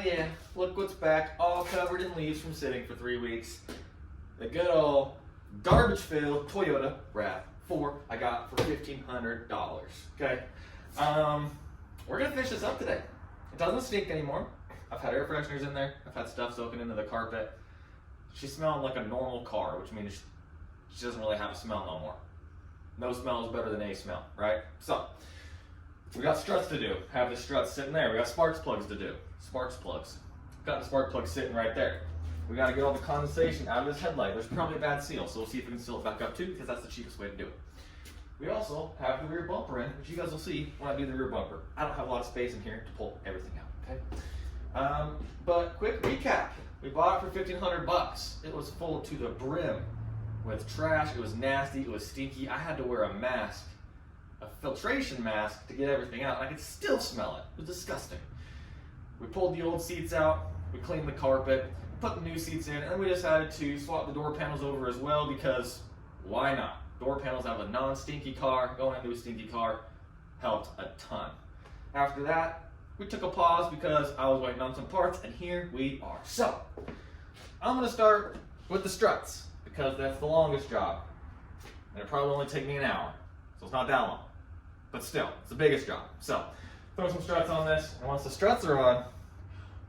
yeah, look what's back, all covered in leaves from sitting for 3 weeks. The good old garbage-filled Toyota RAV4 I got for $1,500, okay? We're gonna finish this up today. It doesn't stink anymore. I've had air fresheners in there. I've had stuff soaking into the carpet. She's smelling like a normal car, which means she doesn't really have a smell no more. No smell is better than a smell, right? So, we got struts to do. Have the struts sitting there. We got sparks plugs to do. Sparks plugs. Got the spark plug sitting right there. We got to get all the condensation out of this headlight. There's probably a bad seal, so we'll see if we can seal it back up too, because that's the cheapest way to do it. We also have the rear bumper in, which you guys will see when I do the rear bumper. I don't have a lot of space in here to pull everything out, okay? But quick recap. We bought it for $1,500. It was full to the brim with trash. It was nasty. It was stinky. I had to wear a mask, a filtration mask, to get everything out. I could still smell it. It was disgusting. We pulled the old seats out. We cleaned the carpet, put the new seats in, and we decided to swap the door panels over as well because why not? Door panels out of a non-stinky car, going into a stinky car, helped a ton. After that, we took a pause because I was waiting on some parts, and here we are. So, I'm gonna start with the struts because that's the longest job. And it probably only take me an hour, so it's not that long. But still, it's the biggest job. So, throw some struts on this, and once the struts are on,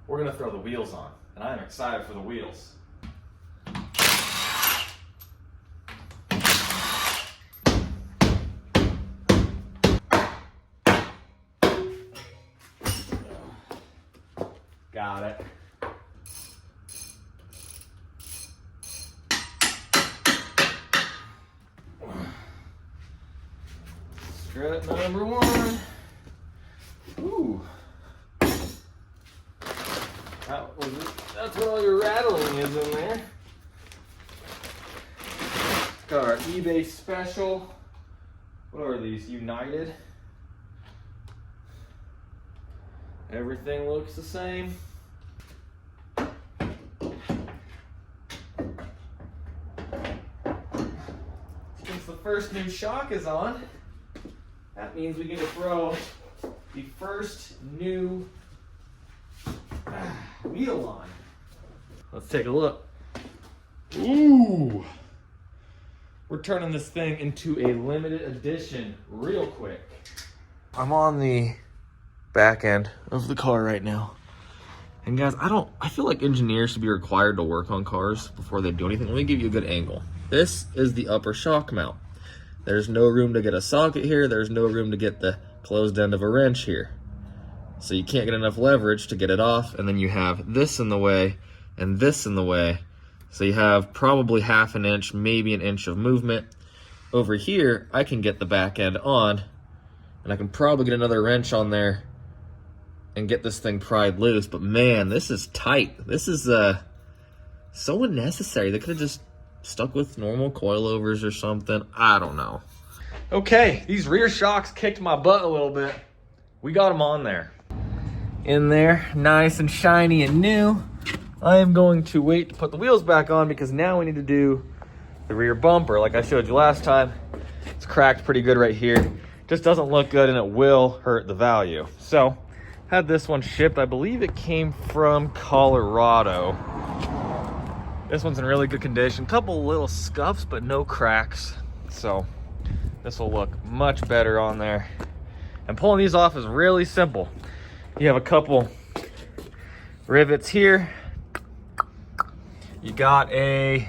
we're gonna throw the wheels on. And I'm excited for the wheels. Got it. Strut number 1. Ooh. That's what all your rattling is in there. Got our eBay special. What are these? United. Everything looks the same. Since the first new shock is on, that means we get to throw the first new wheel on. Let's take a look. Ooh! We're turning this thing into a limited edition real quick. I'm on the back end of the car right now. And guys, I feel like engineers should be required to work on cars before they do anything. Let me give you a good angle. This is the upper shock mount. There's no room to get a socket here. There's no room to get the closed end of a wrench here. So you can't get enough leverage to get it off, and then you have this in the way and this in the way. So you have probably half an inch, maybe an inch of movement. Over here, I can get the back end on, and I can probably get another wrench on there and get this thing pried loose. But man, this is tight. This is so unnecessary. They could have just stuck with normal coilovers or something. I don't know. Okay, these rear shocks kicked my butt a little bit. We got them on there. In there, nice and shiny and new. I am going to wait to put the wheels back on because now we need to do the rear bumper. Like I showed you last time, it's cracked pretty good right here. Just doesn't look good and it will hurt the value. So, had this one shipped. I believe it came from Colorado. This one's in really good condition. Couple little scuffs, but no cracks. So, this will look much better on there. And pulling these off is really simple. You have a couple rivets here. You got a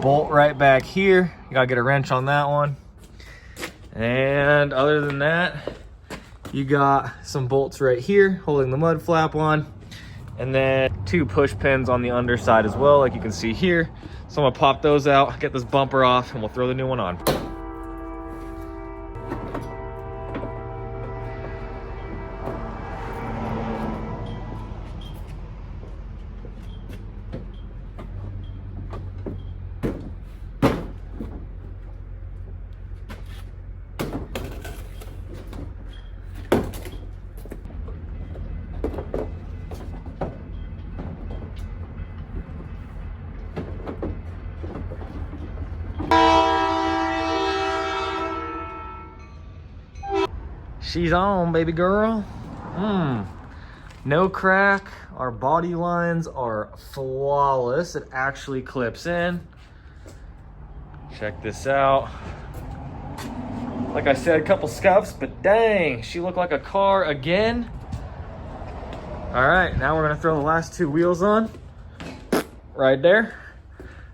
bolt right back here. You gotta get a wrench on that one. And other than that, you got some bolts right here holding the mud flap on. And then 2 push pins on the underside as well, like you can see here. So I'm gonna pop those out, get this bumper off, and we'll throw the new one on. She's on, baby girl. No crack. Our body lines are flawless. It actually clips in. Check this out. Like I said, a couple scuffs, but dang, she looked like a car again. All right, now we're gonna throw the last two wheels on, right there.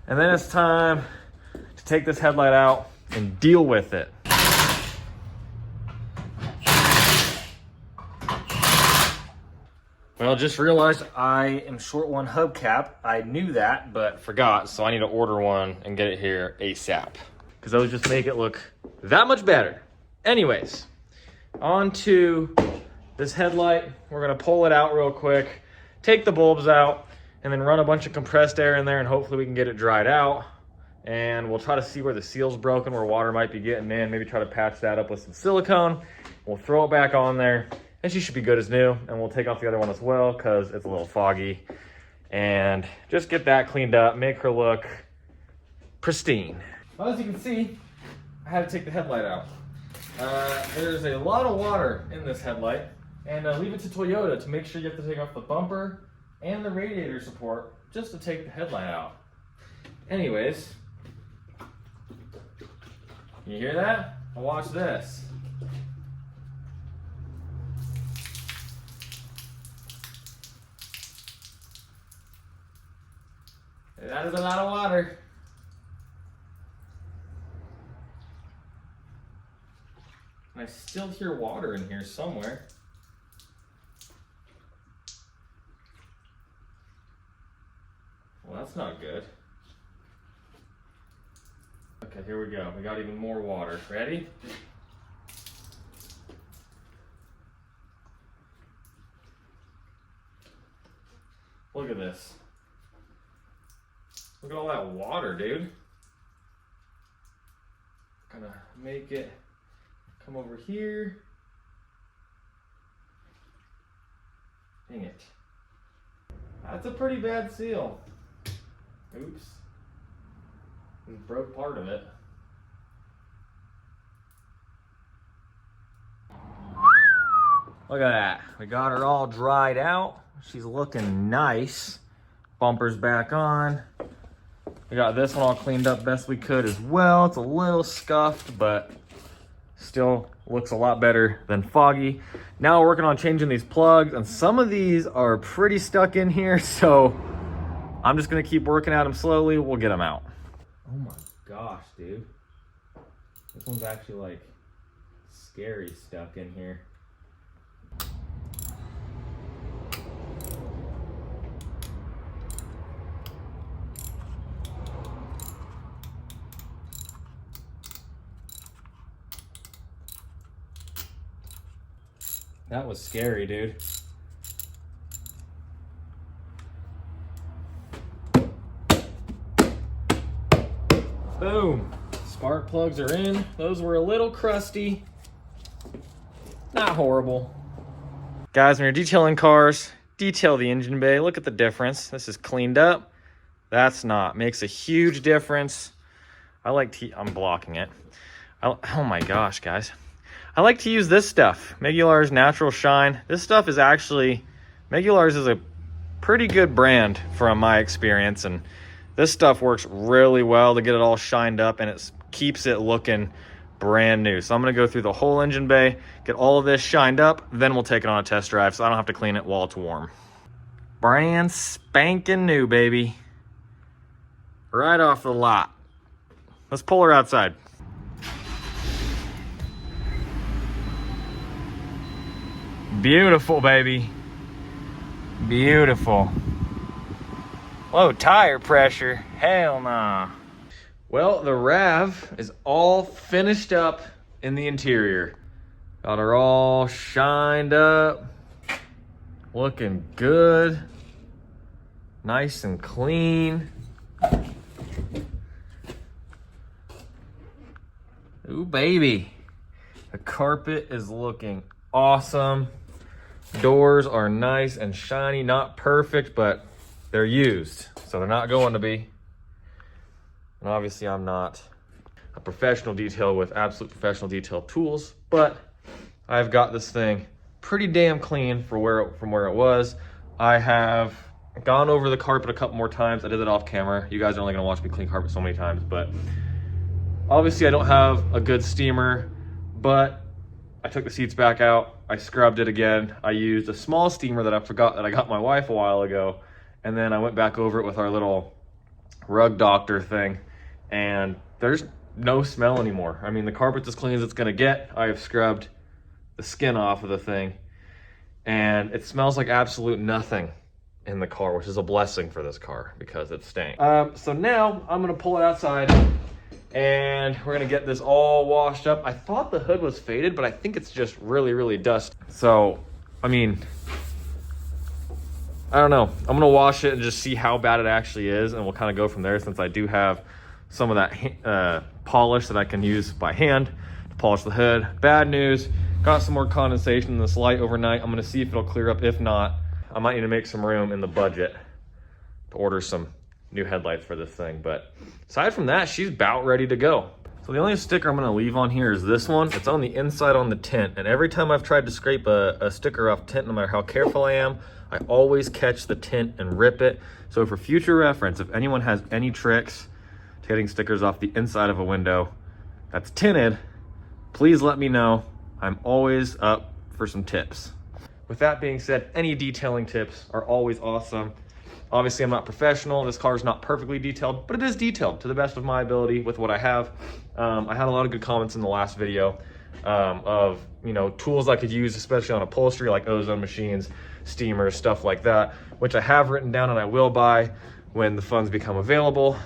And then it's time to take this headlight out and deal with it. Well, just realized I am short one hubcap. I knew that, but forgot, so I need to order one and get it here ASAP. Because those just make it look that much better. Anyways, on to this headlight. We're gonna pull it out real quick, take the bulbs out, and then run a bunch of compressed air in there, and hopefully we can get it dried out. And we'll try to see where the seal's broken, where water might be getting in, maybe try to patch that up with some silicone. We'll throw it back on there, and she should be good as new. And we'll take off the other one as well, because it's a little foggy. And just get that cleaned up, make her look pristine. Well, as you can see, I had to take the headlight out. There's a lot of water in this headlight, and leave it to Toyota to make sure you have to take off the bumper and the radiator support just to take the headlight out. Anyways, you hear that? Well, watch this. That is a lot of water. And I still hear water in here somewhere. Well, that's not good. Okay, here we go. We got even more water. Ready? Look at this. Look at all that water, dude. Gonna make it come over here. Dang it. That's a pretty bad seal. Oops. We broke part of it. Look at that. We got her all dried out. She's looking nice. Bumper's back on. We got this one all cleaned up best we could as well. It's a little scuffed, but still looks a lot better than foggy. Now we're working on changing these plugs, and some of these are pretty stuck in here, so I'm just gonna keep working at them slowly. We'll get them out. Oh my gosh, dude. This one's actually like scary stuck in here. That was scary, dude. Boom. Spark plugs are in. Those were a little crusty. Not horrible. Guys, when you're detailing cars, detail the engine bay. Look at the difference. This is cleaned up. That's not. Makes a huge difference. I'm blocking it. Oh my gosh, guys. I like to use this stuff, Megular's Natural Shine. This stuff is actually, Megular's is a pretty good brand from my experience, and this stuff works really well to get it all shined up, and it keeps it looking brand new. So I'm gonna go through the whole engine bay, get all of this shined up, then we'll take it on a test drive so I don't have to clean it while it's warm. Brand spanking new, baby. Right off the lot. Let's pull her outside. Beautiful, baby. Beautiful. Low tire pressure. Hell nah. Well, the RAV is all finished up in the interior. Got her all shined up. Looking good. Nice and clean. Ooh, baby. The carpet is looking awesome. Doors are nice and shiny, not perfect, but they're used, so they're not going to be. And obviously I'm not a professional detailer with absolute professional detail tools, but I've got this thing pretty damn clean from where it was. I have gone over the carpet a couple more times. I did it off camera. You guys are only gonna watch me clean carpet so many times, but obviously I don't have a good steamer, but I took the seats back out. I scrubbed it again. I used a small steamer that I forgot that I got my wife a while ago. And then I went back over it with our little rug doctor thing, and there's no smell anymore. I mean, the carpet's as clean as it's gonna get. I have scrubbed the skin off of the thing, and it smells like absolute nothing in the car, which is a blessing for this car because it stank. So now I'm gonna pull it outside and we're gonna get this all washed up. I thought the hood was faded, but I think it's just really, really dusty. So, I mean, I don't know. I'm gonna wash it and just see how bad it actually is, and we'll kind of go from there, since I do have some of that polish that I can use by hand to polish the hood. Bad news, got some more condensation in this light overnight. I'm gonna see if it'll clear up. If not, I might need to make some room in the budget to order some new headlights for this thing. But aside from that, she's about ready to go. So the only sticker I'm gonna leave on here is this one. It's on the inside on the tint, and every time I've tried to scrape a sticker off tint, no matter how careful I am, I always catch the tint and rip it. So for future reference, if anyone has any tricks to getting stickers off the inside of a window that's tinted, please let me know. I'm always up for some tips. With that being said, any detailing tips are always awesome. Obviously, I'm not professional. This car is not perfectly detailed, but it is detailed to the best of my ability with what I have. I had a lot of good comments in the last video of, you know, tools I could use, especially on upholstery, like ozone machines, steamers, stuff like that, which I have written down and I will buy when the funds become available.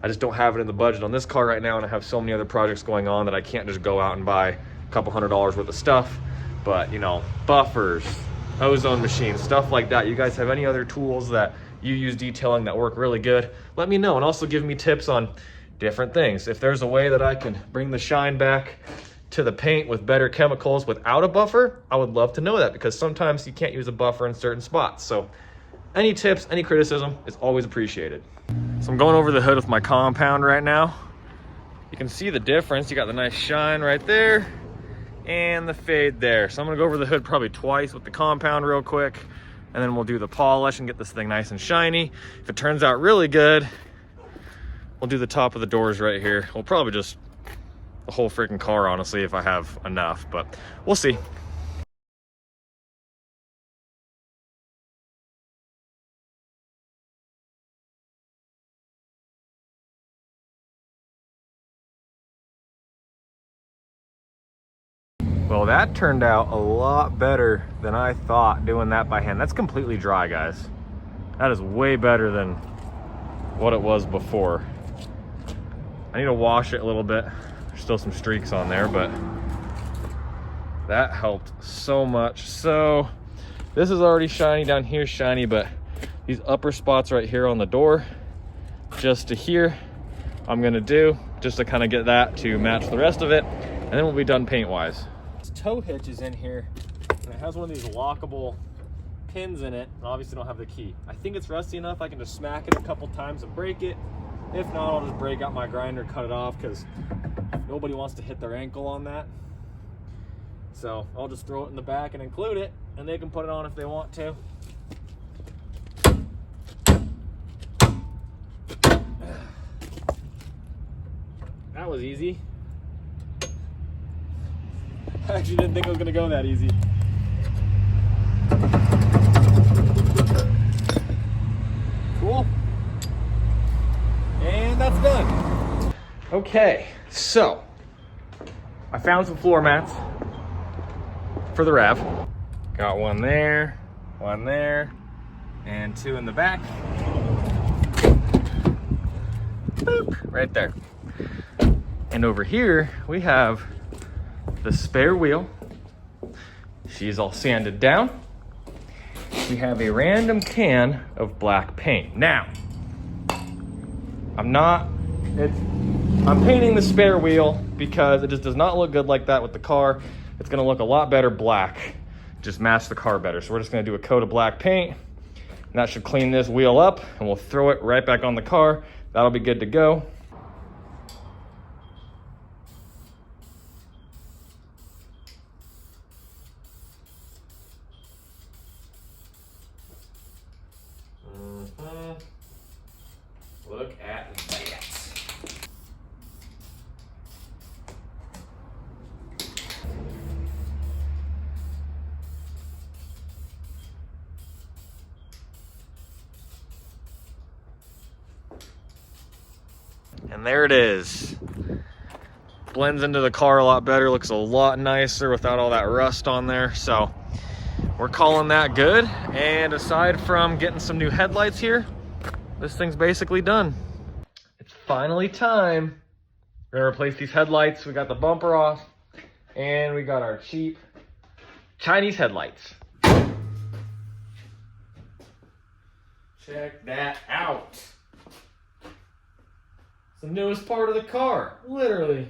I just don't have it in the budget on this car right now, and I have so many other projects going on that I can't just go out and buy a couple $100s worth of stuff. But, you know, buffers, ozone machines, stuff like that. You guys have any other tools that you use detailing that work really good, let me know, and also give me tips on different things. If there's a way that I can bring the shine back to the paint with better chemicals without a buffer, I would love to know that, because sometimes you can't use a buffer in certain spots. So any tips, any criticism is always appreciated. So I'm going over the hood with my compound right now. You can see the difference. You got the nice shine right there and the fade there. So I'm gonna go over the hood probably twice with the compound real quick, and then we'll do the polish and get this thing nice and shiny. If it turns out really good, we'll do the top of the doors right here. We'll probably just the whole freaking car, honestly, if I have enough, but we'll see. Well, that turned out a lot better than I thought doing that by hand. That's completely dry, guys. That is way better than what it was before. I need to wash it a little bit. There's still some streaks on there, but that helped so much. So this is already shiny, down here shiny, but these upper spots right here on the door, just to here, I'm gonna do just to kind of get that to match the rest of it, and then we'll be done paint-wise. Tow hitch is in here, and it has one of these lockable pins in it, and obviously don't have the key. I think it's rusty enough I can just smack it a couple times and break it. If not, I'll just break out my grinder, cut it off, because nobody wants to hit their ankle on that. So I'll just throw it in the back and include it, and they can put it on if they want to. That was easy. I actually didn't think it was gonna go that easy. Cool. And that's done. Okay, so I found some floor mats for the RAV. Got one there, and two in the back. Boop, right there. And over here, we have the spare wheel. She's all sanded down. We have a random can of black paint. Now, I'm painting the spare wheel because it just does not look good like that with the car. It's gonna look a lot better black, just match the car better. So we're just gonna do a coat of black paint, and that should clean this wheel up, and we'll throw it right back on the car. That'll be good to go. And there it is. Blends into the car a lot better, looks a lot nicer without all that rust on there. So we're calling that good. And aside from getting some new headlights here, this thing's basically done. It's finally time. We're gonna replace these headlights. We got the bumper off and we got our cheap Chinese headlights. Check that out. It's the newest part of the car, literally.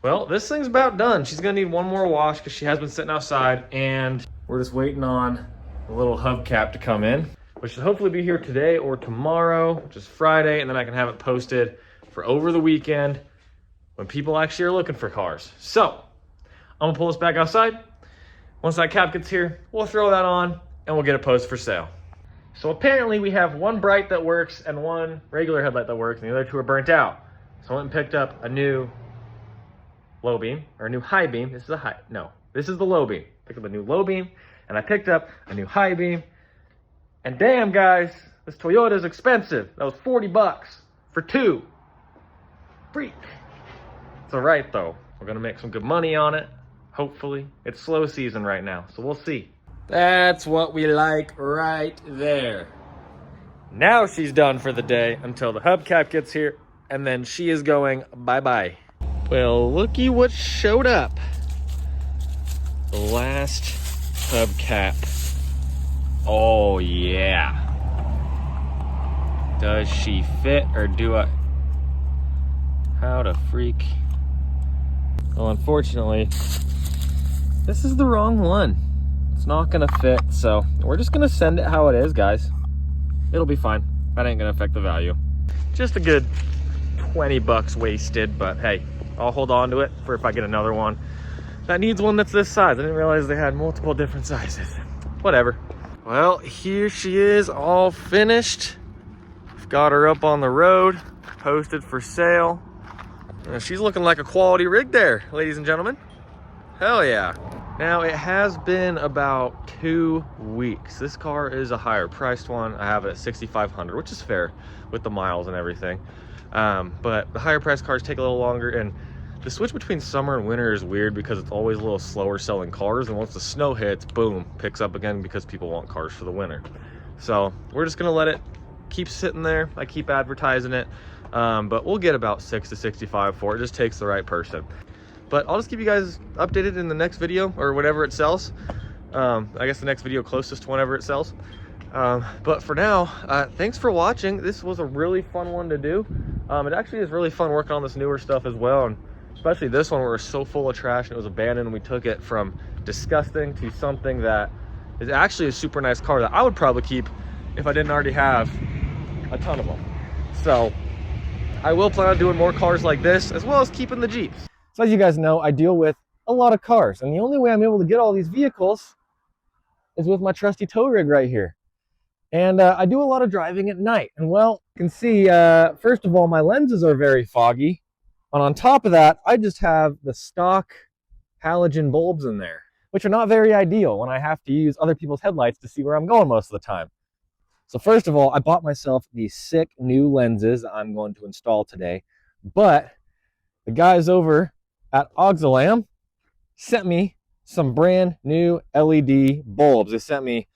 Well, this thing's about done. She's gonna need one more wash because she has been sitting outside, and we're just waiting on the little hubcap to come in, which should hopefully be here today or tomorrow, which is Friday, and then I can have it posted for over the weekend when people actually are looking for cars. So I'm gonna pull this back outside. Once that cap gets here, we'll throw that on and we'll get it posted for sale. So apparently we have one bright that works and one regular headlight that works, and the other two are burnt out. So I went and picked up a new low beam, or a new high beam. This is the low beam. Picked up a new low beam, and I picked up a new high beam. And damn, guys, this Toyota is expensive. That was 40 bucks for two. Freak. It's all right though. We're gonna make some good money on it. Hopefully. It's slow season right now, so we'll see. That's what we like right there. Now she's done for the day until the hubcap gets here, and then she is going bye-bye. Well, looky what showed up. The last hubcap. Oh, yeah. Does she fit, or do I? How to freak. Well, unfortunately, this is the wrong one. It's not gonna fit, so we're just gonna send it how it is, guys. It'll be fine. That ain't gonna affect the value. Just a good 20 bucks wasted, but hey, I'll hold on to it for if I get another one that needs one that's this size. I didn't realize they had multiple different sizes. Whatever. Well, here she is, all finished. I've got her up on the road, posted for sale. She's looking like a quality rig there, ladies and gentlemen. Hell yeah. Now, it has been about 2 weeks. This car is a higher priced one. I have it at $6,500, which is fair with the miles and everything. But the higher priced cars take a little longer, and the switch between summer and winter is weird because it's always a little slower selling cars, and once the snow hits, boom, picks up again because people want cars for the winter. So we're just gonna let it keep sitting there. I keep advertising it, but we'll get about 6 to 65 for it. It just takes the right person. But I'll just keep you guys updated in the next video or whenever it sells. I guess the next video closest to whenever it sells. But for now, thanks for watching. This was a really fun one to do. It actually is really fun working on this newer stuff as well, and especially this one where it's so full of trash and it was abandoned, and we took it from disgusting to something that is actually a super nice car that I would probably keep if I didn't already have a ton of them. So I will plan on doing more cars like this, as well as keeping the Jeeps. So as you guys know, I deal with a lot of cars, and the only way I'm able to get all these vehicles is with my trusty tow rig right here. And I do a lot of driving at night, and well, you can see, first of all, my lenses are very foggy, and on top of that, I just have the stock halogen bulbs in there, which are not very ideal when I have to use other people's headlights to see where I'm going most of the time. So first of all, I bought myself these sick new lenses that I'm going to install today, but the guys over at Auxalam sent me some brand new LED bulbs. They sent me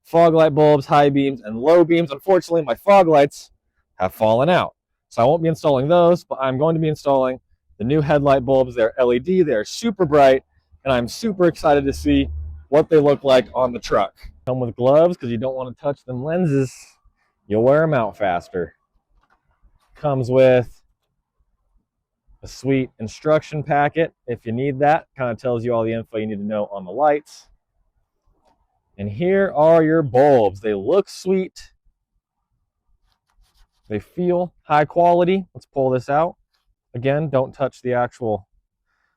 fog light bulbs, high beams, and low beams. Unfortunately, my fog lights have fallen out, so I won't be installing those, but I'm going to be installing the new headlight bulbs. They're LED, they're super bright, and I'm super excited to see what they look like on the truck. Come with gloves because you don't want to touch them lenses. You'll wear them out faster. Comes with a sweet instruction packet if you need that. Kind of tells you all the info you need to know on the lights. And here are your bulbs. They look sweet. They feel high quality. Let's pull this out. Again, don't touch the actual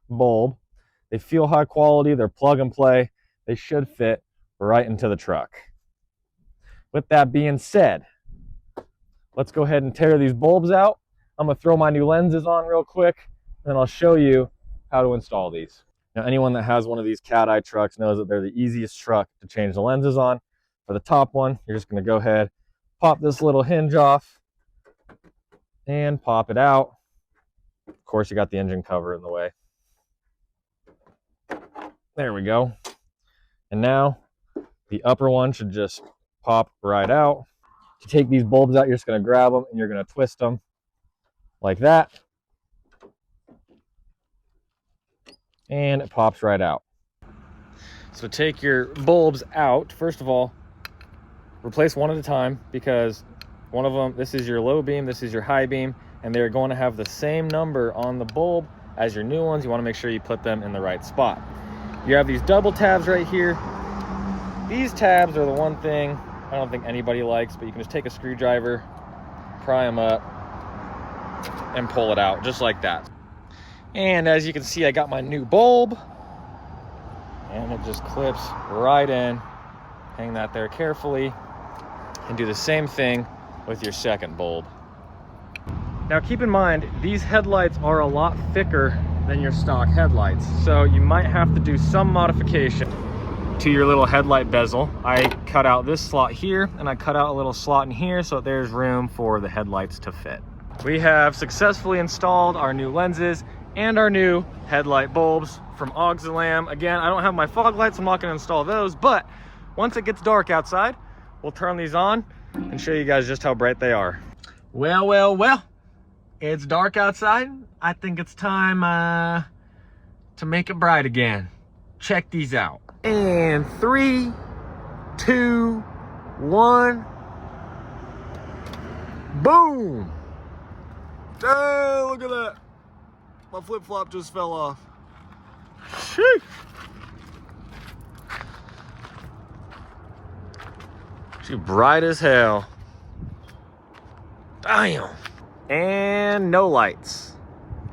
bulb. They feel high quality. They're plug and play. They should fit right into the truck. With that being said, let's go ahead and tear these bulbs out. I'm going to throw my new lenses on real quick, and then I'll show you how to install these. Now, anyone that has one of these cat eye trucks knows that they're the easiest truck to change the lenses on. For the top one, you're just going to go ahead, pop this little hinge off, and pop it out. Of course, you got the engine cover in the way. There we go. And now the upper one should just pop right out. To take these bulbs out, you're just going to grab them and you're going to twist them like that. And it pops right out. So take your bulbs out. First of all, replace one at a time, because one of them, this is your low beam, this is your high beam, and they're going to have the same number on the bulb as your new ones. You want to make sure you put them in the right spot. You have these double tabs right here. These tabs are the one thing I don't think anybody likes, but you can just take a screwdriver, pry them up, and pull it out just like that. And as you can see, I got my new bulb, and it just clips right in. Hang that there carefully, and do the same thing with your second bulb. Now keep in mind, these headlights are a lot thicker than your stock headlights, so you might have to do some modification to your little headlight bezel. I cut out this slot here, and I cut out a little slot in here so there's room for the headlights to fit. We have successfully installed our new lenses and our new headlight bulbs from Auxilam. Again, I don't have my fog lights, I'm not going to install those, but once it gets dark outside, we'll turn these on and show you guys just how bright they are. Well, well, well, it's dark outside. I think it's time to make it bright again. Check these out. And 3, 2, 1. Boom! Hey, look at that. My flip-flop just fell off. Sheesh. She's bright as hell. Damn. And no lights.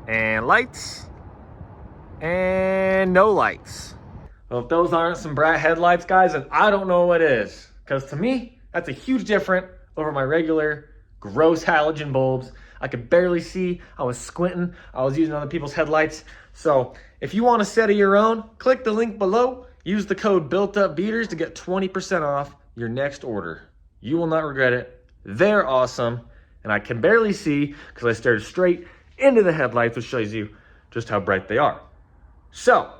And lights. And no lights. Well, if those aren't some bright headlights, guys, then I don't know what is. Because to me, that's a huge difference over my regular gross halogen bulbs. I could barely see. I was squinting. I was using other people's headlights. So if you want a set of your own, click the link below. Use the code BuiltUpBeaters to get 20% off your next order. You will not regret it. They're awesome. And I can barely see because I stared straight into the headlights, which shows you just how bright they are. So,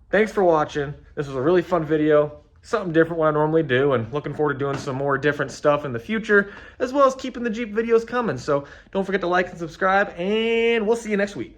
thanks for watching. This was a really fun video. Something different what I normally do, and looking forward to doing some more different stuff in the future, as well as keeping the Jeep videos coming. So don't forget to like and subscribe, and we'll see you next week.